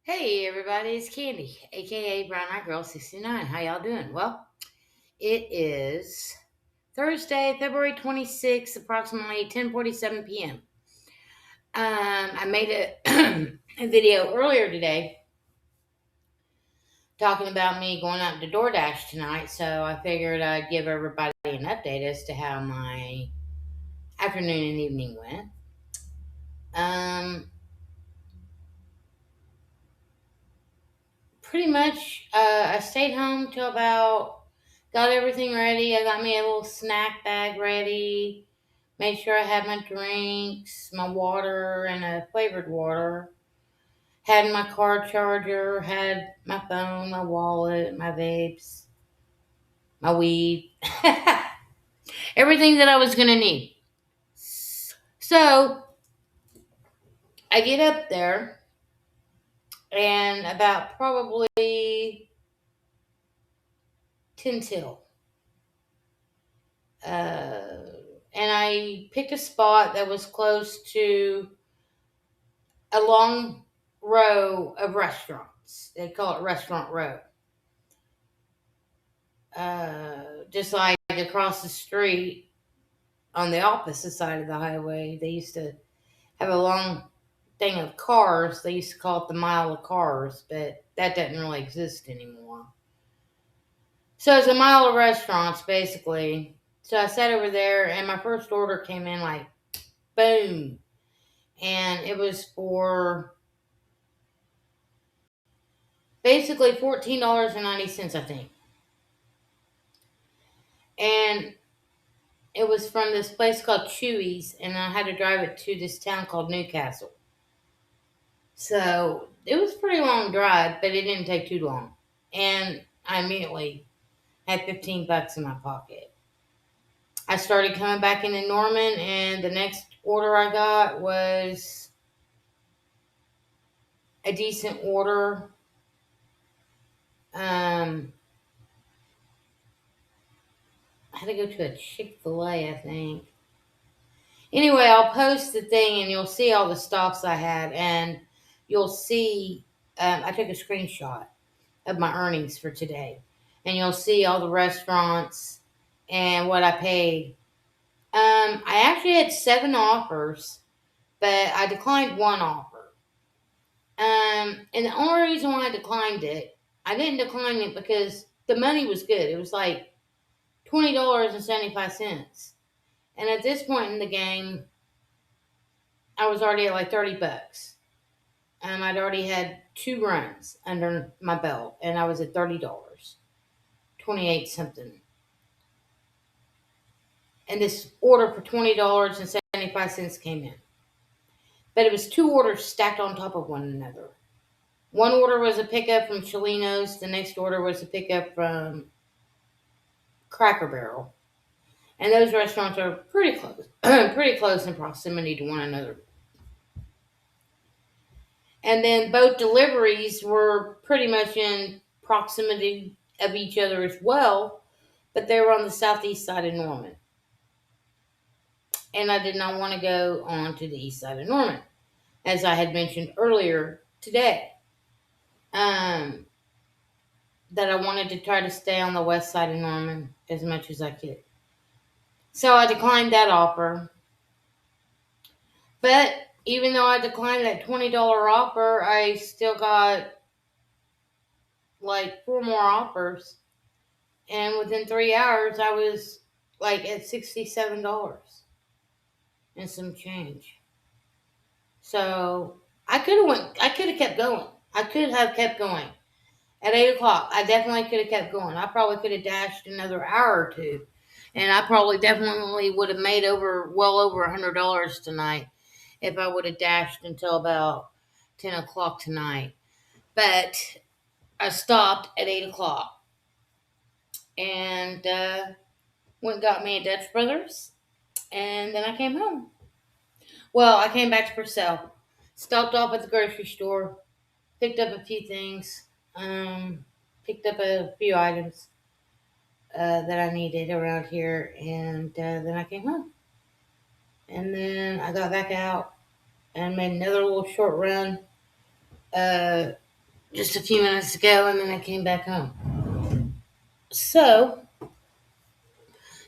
Hey everybody, it's Candy, aka Brown Eye Girl 69. How y'all doing? Well, it is Thursday, February 26th, approximately 10:47 p.m. I made a video earlier today talking about me going out to DoorDash tonight, so I figured I'd give everybody an update as to how my afternoon and evening went. Um, Pretty much, I stayed home till about got everything ready. I got me a little snack bag ready. Made sure I had my drinks, my water, and a flavored water. Had my car charger. Had my phone, my wallet, my vapes, my weed. Everything that I was gonna need. So I get up there, and about probably 10 till. Uh, and I picked a spot that was close to a long row of restaurants. They call it Restaurant Row. Just like across the street on the opposite side of the highway, they used to have a long thing of cars. They used to call it the Mile of Cars, but that doesn't really exist anymore. So it's a mile of restaurants, basically. So I sat over there, and my first order came in like boom, and it was for basically $14.90, I think. And it was from this place called Chewy's, and I had to drive it to this town called Newcastle. So it was a pretty long drive, but it didn't take too long. And I immediately had 15 bucks in my pocket. I started coming back into Norman, and the next order I got was a decent order. Um, I had to go to a Chick-fil-A, I think. Anyway, I'll post the thing and you'll see all the stops I had, and you'll see I took a screenshot of my earnings for today, and you'll see all the restaurants and what I paid. I actually had 7 offers, but I declined one offer. And the only reason why I declined it, I didn't decline it because the money was good. It was like $20.75, and at this point in the game, I was already at like 30 bucks. I'd already had 2 runs under my belt, and I was at $30, 28 something. And this order for $20.75 came in. But it was 2 orders stacked on top of one another. One order was a pickup from Cholinos, the next order was a pickup from Cracker Barrel. And those restaurants are pretty close, pretty close in proximity to one another. And then both deliveries were pretty much in proximity of each other as well, but they were on the southeast side of Norman. And I did not want to go on to the east side of Norman, as I had mentioned earlier today. Um, that I wanted to try to stay on the west side of Norman as much as I could. So I declined that offer. But even though I declined that $20 offer, I still got like 4 more offers. And within 3 hours, I was like at $67 and some change. So I could have went. I could have kept going. I could have kept going. At 8 o'clock, I definitely could have kept going. I probably could have dashed another hour or two, and I probably definitely would have made well over $100 tonight if I would have dashed until about 10 o'clock tonight. But I stopped at 8 o'clock and went and got me a Dutch Brothers, and then I came home. Well, I came back to Purcell, stopped off at the grocery store, picked up a few things, um, picked up a few items that I needed around here, and then I came home. And then I got back out and made another little short run just a few minutes ago, and then I came back home. So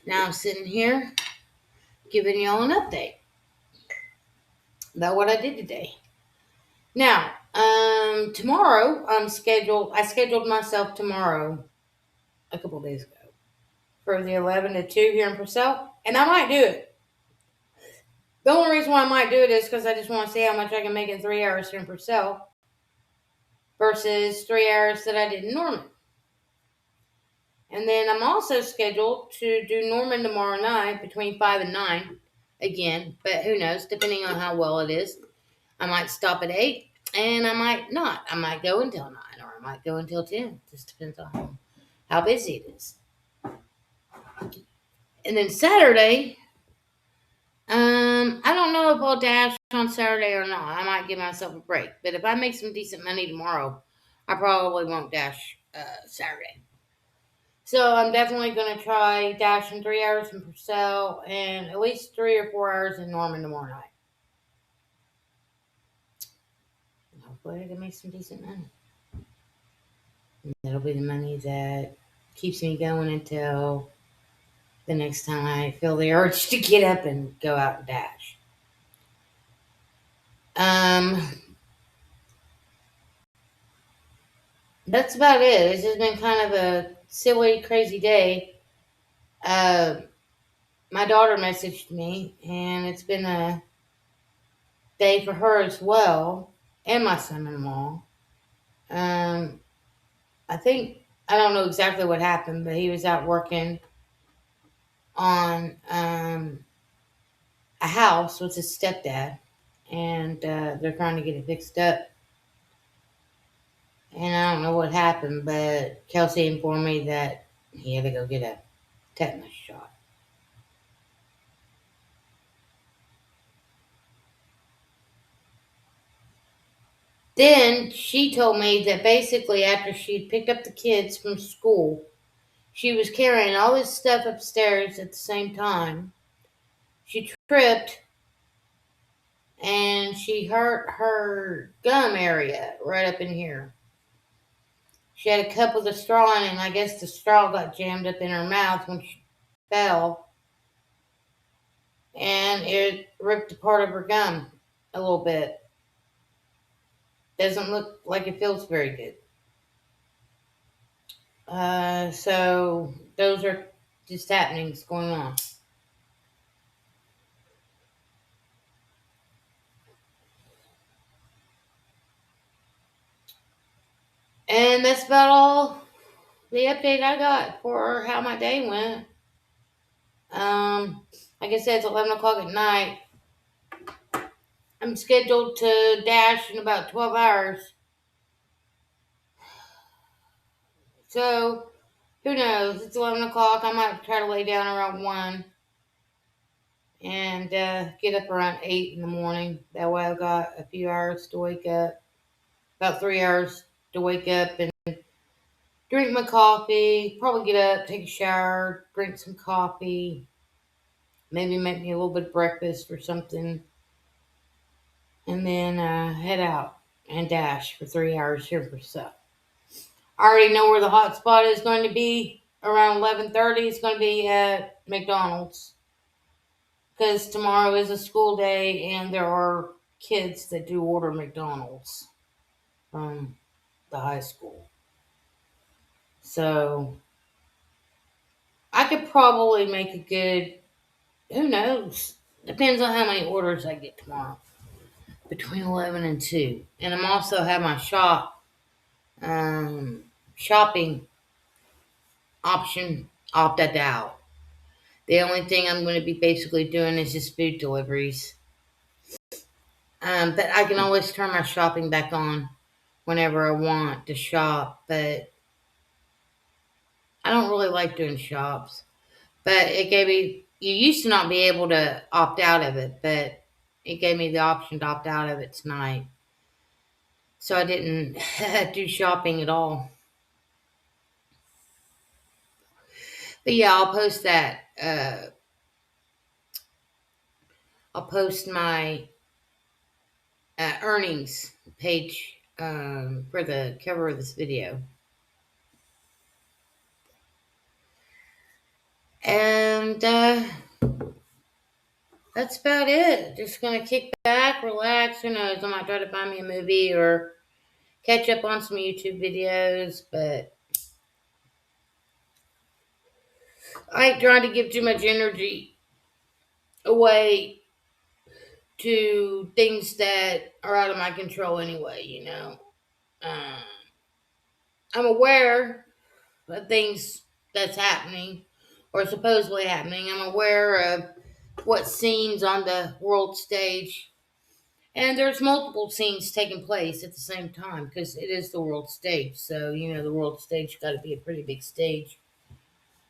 now I'm sitting here giving y'all an update about what I did today. Now, tomorrow I scheduled myself tomorrow a couple days ago for the 11 to 2 here in Purcell, and I might do it. The only reason why I might do it is because I just want to see how much I can make in 3 hours here in Purcell versus 3 hours that I did in Norman. And then I'm also scheduled to do Norman tomorrow night between 5 and 9 again, but who knows, depending on how well it is. I might stop at 8 and I might not. I might go until 9 or I might go until 10. Just depends on how busy it is. And then Saturday, I don't know if I'll dash on Saturday or not. I might give myself a break. But if I make some decent money tomorrow, I probably won't dash Saturday. So I'm definitely going to try dashing 3 hours in Purcell and at least 3 or 4 hours in Norman tomorrow night. And hopefully I can make some decent money. And that'll be the money that keeps me going until the next time I feel the urge to get up and go out and dash. That's about it. It's just been kind of a silly, crazy day. My daughter messaged me, and it's been a day for her as well, and my son-in-law. I don't know exactly what happened, but he was out working on a house with his stepdad, and they're trying to get it fixed up. And I don't know what happened, but Kelsey informed me that he had to go get a tetanus shot. Then she told me that basically after she'd picked up the kids from school, she was carrying all this stuff upstairs at the same time. She tripped and she hurt her gum area right up in here. She had a cup with a straw in it, and I guess the straw got jammed up in her mouth when she fell, and it ripped a part of her gum a little bit. Doesn't look like it feels very good. So those are just happenings going on. And that's about all the update I got for how my day went. Like I said, it's 11 o'clock at night. I'm scheduled to dash in about 12 hours. So, who knows? It's 11 o'clock. I might try to lay down around 1 and get up around 8 in the morning. That way I've got a few hours to wake up. About 3 hours to wake up and drink my coffee. Probably get up, take a shower, drink some coffee. Maybe make me a little bit of breakfast or something. And then head out and dash for 3 hours here for Purcell. I already know where the hot spot is going to be. Around 11:30, it's going to be at McDonald's. Because tomorrow is a school day and there are kids that do order McDonald's from the high school. So I could probably make a good, who knows? Depends on how many orders I get tomorrow. Between 11 and 2. And I'm also have my shopping option opted out. The only thing I'm going to be basically doing is just food deliveries. But I can always turn my shopping back on whenever I want to shop. But I don't really like doing shops. But it gave me, you used to not be able to opt out of it, but it gave me the option to opt out of it tonight. So I didn't do shopping at all. But yeah, I'll post that. I'll post my earnings page for the cover of this video. And that's about it. Just gonna kick back, relax. Who knows? I might try to find me a movie or catch up on some YouTube videos, but I ain't trying to give too much energy away to things that are out of my control anyway, you know. Um, I'm aware of things that's happening or supposedly happening. I'm aware of what scenes on the world stage. And there's multiple scenes taking place at the same time because it is the world stage. So, you know, the world stage got to be a pretty big stage.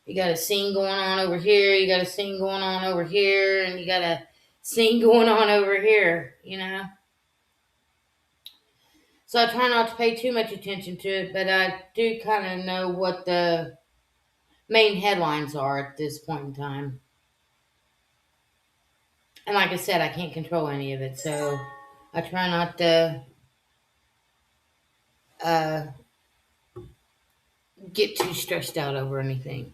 You got a scene going on over here, you got a scene going on over here, and you got a scene going on over here, you know? So I try not to pay too much attention to it, but I do kind of know what the main headlines are at this point in time. And like I said, I can't control any of it, so I try not to uh, get too stressed out over anything.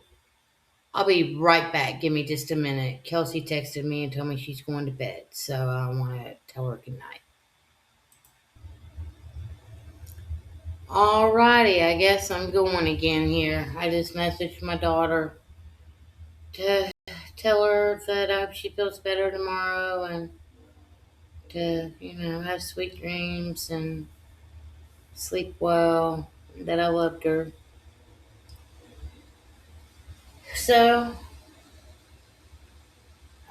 I'll be right back. Give me just a minute. Kelsey texted me and told me she's going to bed, so I want to tell her good night. Alrighty, I guess I'm going again here. I just messaged my daughter to tell her that I hope she feels better tomorrow and to, you know, have sweet dreams and sleep well, that I loved her. So,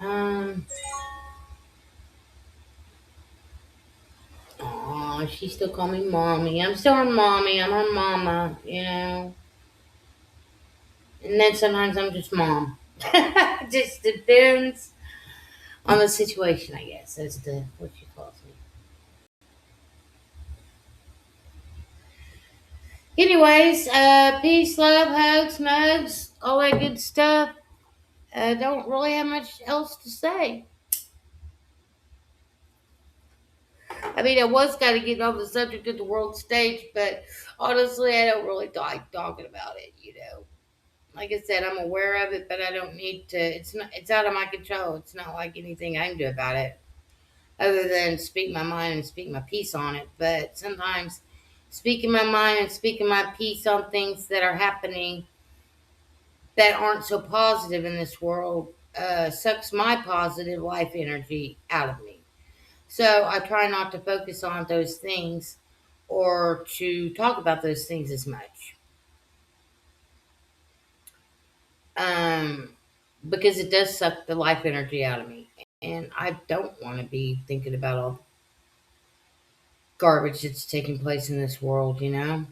um, aw, she still call me mommy. I'm still her mommy. I'm her mama, you know. And then sometimes I'm just mom. Just depends on the situation, I guess, as to what she calls me. Anyways, peace, love, hugs, mugs, all that good stuff. Don't really have much else to say. I mean, I was going to get off the subject of the world stage, but honestly, I don't really like talking about it. You know, like I said, I'm aware of it, but I don't need to. It's not. It's out of my control. It's not like anything I can do about it, other than speak my mind and speak my piece on it. But sometimes speaking my mind and speaking my piece on things that are happening that aren't so positive in this world sucks my positive life energy out of me. So I try not to focus on those things or to talk about those things as much. Um, because it does suck the life energy out of me. And I don't want to be thinking about all the garbage that's taking place in this world, you know?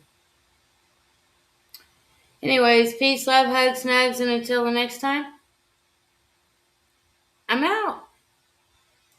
Anyways, peace, love, hugs, snugs, and until the next time, I'm out.